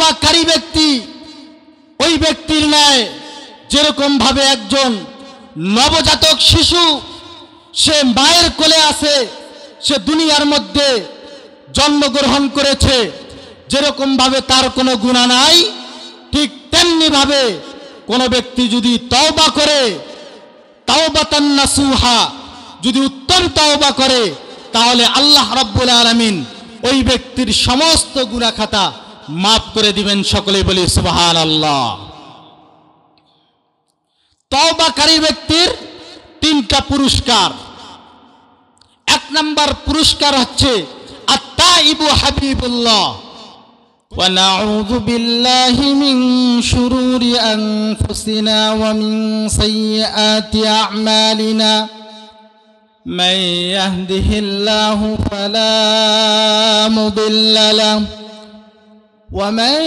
তওবাকারী ব্যক্তি ওই ব্যক্তির ন্যায় যেরকম ভাবে একজন নবজাতক শিশু সে মায়ের কোলে আছে, সে দুনিয়ার মধ্যে জন্মগ্রহণ করেছে, যেরকম ভাবে তার কোনো গুনাহ নাই, ঠিক তেমনি ভাবে কোন ব্যক্তি যদি তওবা করে, তাওবাতান নাসুহা, যদি উত্তম তওবা করে, তাহলে আল্লাহ রাব্বুল আলামিন ওই ব্যক্তির সমস্ত গুনাহ খাতা মাফ করে দিবেন। সকলে বলি সুবহানাল্লাহ। তওবাকারী ব্যক্তির তিনটা পুরস্কার। এক নাম্বার পুরস্কার হচ্ছে আত-তাইবু হাবিবুল্লাহ। ওয়া নাউযু বিল্লাহি মিন শুরুরি আনফুসিনা ওয়া মিন সাইয়্যাতি আ'মালিনা মান ইয়াহদিহিল্লাহু ফালা মুদিল্লা লাহু ওয়া মান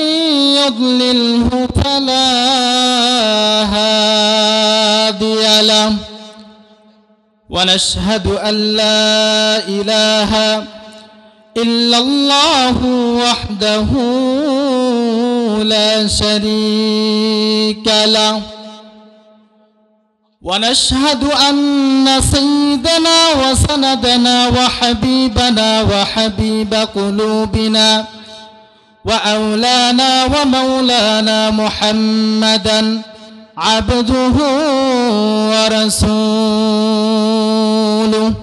ইউদ্লিলহু ফালা হাদিয়া লাহু ওয়া নাশহাদু আল লা ইলাহা ইল্লাল্লাহু ওয়াহদাহু লা শারীকা লাহু ونشهد أن سيدنا وسندنا وحبيبنا وحبيب قلوبنا وأولانا ومولانا محمدا عبده ورسوله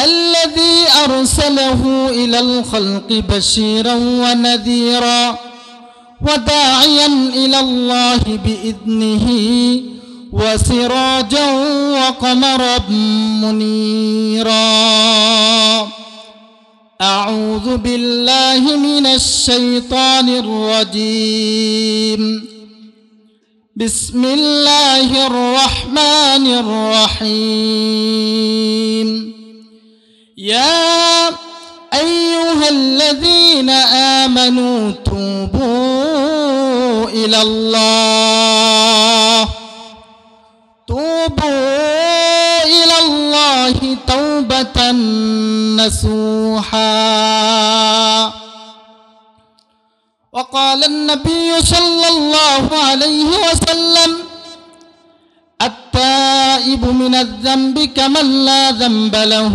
الذي أرسله إلى الخلق بشيرا ونذيرا وداعيا إلى الله بإذنه وسراجا وقمرا منيرا أعوذ بالله من الشيطان الرجيم بسم الله الرحمن الرحيم يا أيها الذين آمنوا توبوا إلى الله توبة نصوحا وقال النبي صلى الله عليه وسلم التائب من الذنب كمن لا ذنب له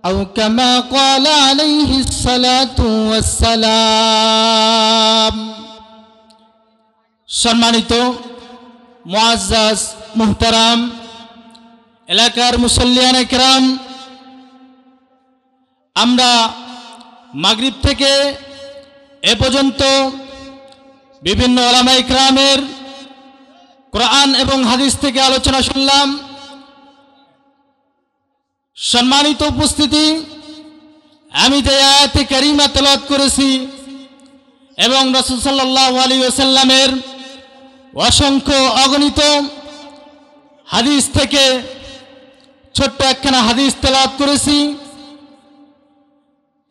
أو كما قال عليه الصلاة والسلام সম্মানিত মুআজ্জাজ মুহতারাম এলাকার মুসল্লিয়ানে কেরাম, আমরা মাগরিব থেকে এ পর্যন্ত বিভিন্ন উলামায়ে কেরামের কোরআন এবং হাদিস থেকে আলোচনা শুনলাম। সম্মানিত উপস্থিতি, আমি যে আয়াতে কারিমা তেলাওয়াত করেছি এবং রাসূল সাল্লাল্লাহু আলাইহি ওয়াসাল্লামের অসংখ্য অগণিত হাদিস থেকে ছোট্ট একখানা হাদিস তেলাওয়াত করেছি।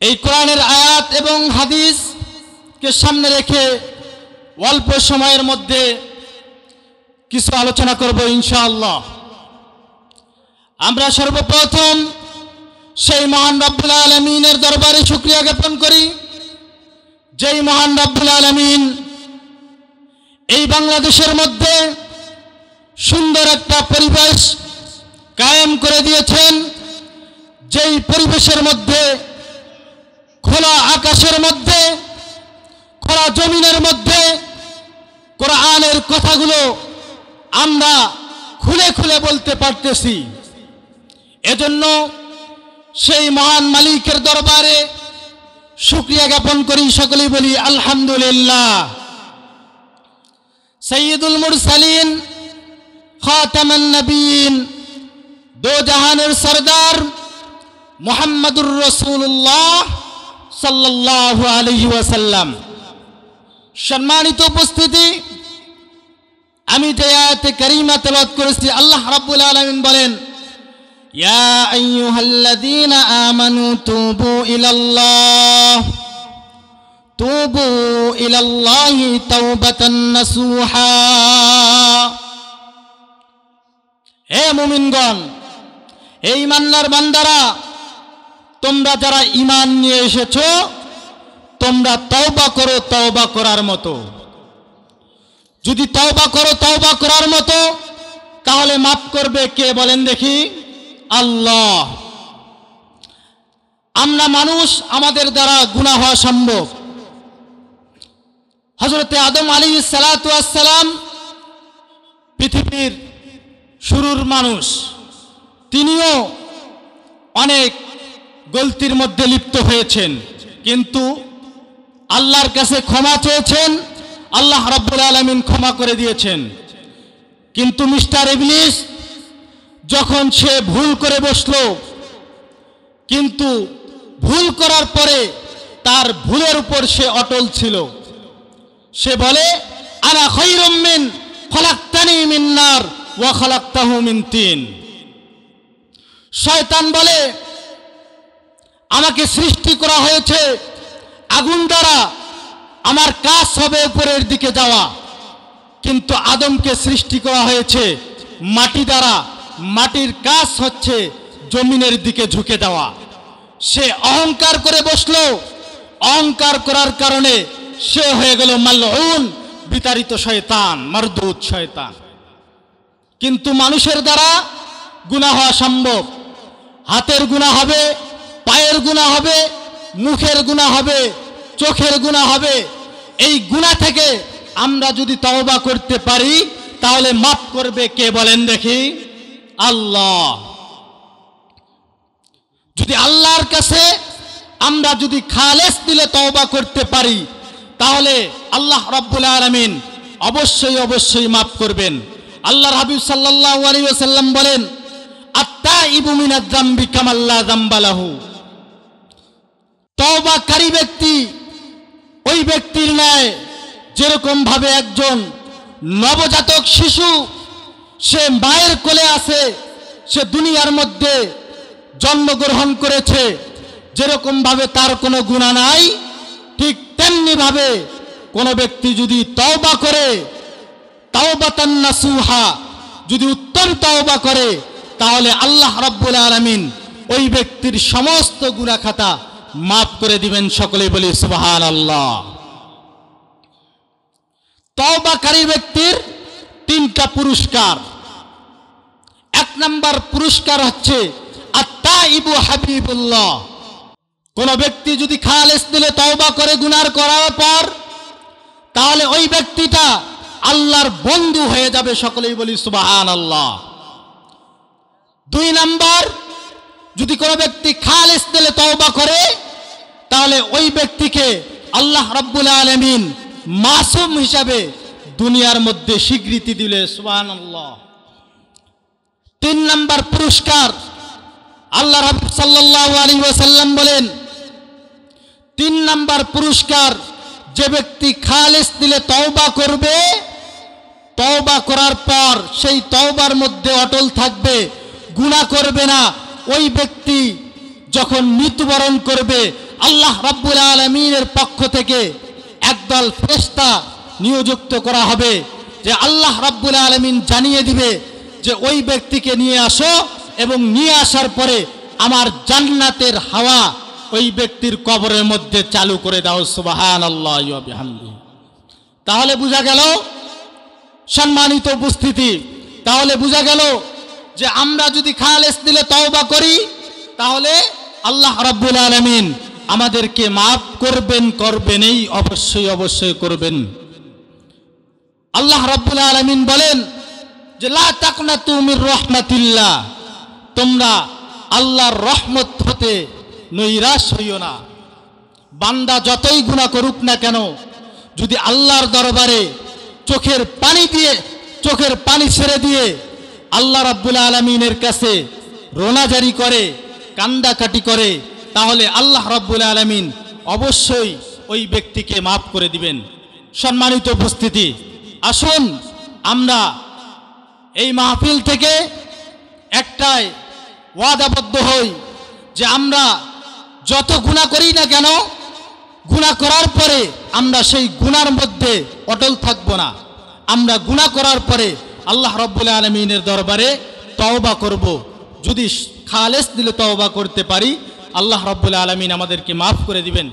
এই কোরআনের আয়াত এবং হাদিসকে সামনে রেখে অল্প সময়ের মধ্যে কিছু আলোচনা করব ইনশাআল্লাহ। আমরা সর্বপ্রথম সেই মহান রব্বুল আলামিনের দরবারে শুকরিয়া জ্ঞাপন করি, যেই মহান রব্বুল আলামিন এই বাংলাদেশের মধ্যে সুন্দর একটা পরিবেশ কায়েম করে দিয়েছেন, যেই পরিবেশের মধ্যে খোলা আকাশের মধ্যে, খোলা জমিনের মধ্যে কোরআনের কথাগুলো আমরা খুলে খুলে বলতে পারতেছি। এজন্য সেই মহান মালিকের দরবারে শুকরিয়া জ্ঞাপন করি, সকলেই বলি আলহামদুলিল্লাহ। সৈয়দুল মুরসালিন, খাতামান নবীন, দো জাহানের সরদার মুহাম্মদুর রাসূলুল্লাহ সাল্লাল্লাহু আলাইহি ওয়াসাল্লাম। সম্মানিত উপস্থিতি, আমি যে আয়াতে কারিমা তেলাওয়াত করেছি, আল্লাহ রাব্বুল আলামিন বলেন, ইয়া আইয়ুহাল্লাযীনা আমানু তুবু ইলাল্লাহ তুবু ইলাল্লাহি তাওবাতান নাসুহা। হে মুমিনগণ, হে ঈমানদার বান্দারা, তোমরা যারা ঈমান নিয়ে এসেছো, তোমরা তওবা করো তওবা করার মতো। যদি তওবা করো তওবা করার মতো, তাহলে মাফ করবে কে বলেন দেখি? আল্লাহ। আমরা মানুষ, আমাদের দ্বারা গুনাহ হওয়া সম্ভব। হযরতে আদম আলাইহিস সালাতু ওয়াস সালাম পৃথিবীর শুরুর মানুষ, তিনিও অনেক গলতির মধ্যে লিপ্ত হয়েছেন, কিন্তু আল্লাহর কাছে ক্ষমা চেয়েছেন, আল্লাহ রাব্বুল আলামিন ক্ষমা করে দিয়েছেন। কিন্তু মিস্টার ইবলিস যখন সে ভুল করে বসলো, কিন্তু ভুল করার পরে তার ভুলের উপর সে অটল ছিল। সে বলে, আনা খায়রুম মিন খলাকতানি মিন নার ওয়া খলাকতাহু মিন তিন। শয়তান বলে, আমাকে সৃষ্টি করা হয়েছে আগুন দ্বারা, আমার কাজ হবে উপরের দিকে যাওয়া, কিন্তু আদমকে সৃষ্টি করা হয়েছে মাটি দ্বারা, মাটির কাজ হচ্ছে জমিনের দিকে ঝুঁকে দেওয়া। সে অহংকার করে বসলো, অহংকার করার কারণে সে হয়ে গেল মালউন, বিতাড়িত শয়তান, মারদুদ শয়তান। কিন্তু মানুষের দ্বারা গুনাহ হওয়া সম্ভব। হাতের গুনাহ হবে, পায়ের গুনাহ হবে, মুখের গুনাহ হবে, চোখের গুনাহ হবে। এই গুনাহ থেকে আমরা যদি তওবা করতে পারি, তাহলে মাফ করবে কে বলেন দেখি? আল্লাহ। যদি আল্লাহর কাছে আমরা যদি খালেস দিলে তওবা করতে পারি, তাহলে আল্লাহ রাব্বুল আলামিন অবশ্যই অবশ্যই মাফ করবেন। আল্লাহর হাবিব সাল্লাল্লাহু আলাইহি ওয়াসাল্লাম বলেন, আত-তাইবু মিনাজ যামবি কামান লা যামবা লাহু। তওবাকারী ব্যক্তি ওই ব্যক্তির ন্যায় যেরকম ভাবে একজন নবজাতক শিশু, সে মায়ের কোলে আছে, সে দুনিয়ার মধ্যে জন্মগ্রহণ করেছে, যেরকম ভাবে তার কোনো গুনাহ নাই, ঠিক তেমনি ভাবে কোনো ব্যক্তি যদি তওবা করে, তাওবাতান নাসুহা, যদি উত্তম তওবা করে, তাহলে আল্লাহ রাব্বুল আলামিন ওই ব্যক্তির সমস্ত গুনাহ খাতা মাফ করে দিবেন। সকলেই বলি সুবহানাল্লাহ। তওবাকারী ব্যক্তির তিনটা পুরস্কার। এক নাম্বার পুরস্কার হচ্ছে আত-তাইবু হাবিবুল্লাহ। কোন ব্যক্তি যদি খালেস দিলে তওবা করে গুনাহ করার পর, তাহলে ওই ব্যক্তিটা আল্লাহর বন্ধু হয়ে যাবে। সকলেই বলি সুবহানাল্লাহ। দুই নাম্বার, যদি কোনো ব্যক্তি খালেস দিলে তওবা করে, তাহলে ওই ব্যক্তিকে আল্লাহ রাব্বুল আলামিন মাসুম হিসাবে দুনিয়ার মধ্যে স্বীকৃতি দিলে। সুবহানাল্লাহ। তিন নাম্বার পুরস্কার, আল্লাহ রাব্বুল সাল্লাল্লাহু আলাইহি ওয়াসাল্লাম বলেন, তিন নাম্বার পুরস্কার, যে ব্যক্তি খালেস দিলে তওবা করবে, তওবা করার পর সেই তওবার মধ্যে অটল থাকবে, গুনাহ করবে না, ওই ব্যক্তি যখন মৃত্যুবরণ করবে, আল্লাহ রাব্বুল আলামিনের পক্ষ থেকে একদল ফেরেশতা নিযুক্ত করা হবে, যে আল্লাহ রাব্বুল আলামিন জানিয়ে দিবে যে ওই ব্যক্তিকে নিয়ে আসো, এবং নিয়ে আসার পরে আমার জান্নাতের হাওয়া ওই ব্যক্তির কবরের মধ্যে চালু করে দাও। সুবহানাল্লাহি ওয়া বিহামদিহি। তাহলে বোঝা গেল, সম্মানিত উপস্থিতি, তাহলে বোঝা গেল যে আমরা যদি খালেস দিলে তওবা করি, তাহলে আল্লাহ রাব্বুল আলামিন আমাদেরকে মাফ করবেন, করবেনই, অবশ্যই অবশ্যই করবেন। আল্লাহ রাব্বুল আলামিন বলেন যে লা তাকনাতু মির রাহমাতিল্লাহ, তোমরা আল্লাহর রহমত হতে নৈরাশ হইও না। বান্দা যতই গুনাহ করুক না কেন, যদি আল্লাহর দরবারে চোখের পানি ছেড়ে দিয়ে আল্লাহ রাব্বুল আলামিনের কাছে রোনাজারি করে, কান্দাকাটি করে, তাহলে আল্লাহ রাব্বুল আলামিন অবশ্যই ওই ব্যক্তিকে মাফ করে দিবেন। সম্মানিত উপস্থিতি, আসুন আমরা এই মাহফিল থেকে একটাই ওয়াদাবদ্ধ হই যে আমরা যত গুনাহ করি না কেন, গুনাহ করার পরে আমরা সেই গুনার মধ্যে অটল থাকব না। আমরা গুনাহ করার পরে আল্লাহ রাব্বুল আলামিনের দরবারে তওবা করব। যদি খালেস দিলে তওবা করতে পারি, আল্লাহ রাব্বুল আলামিন আমাদেরকে মাফ করে দিবেন।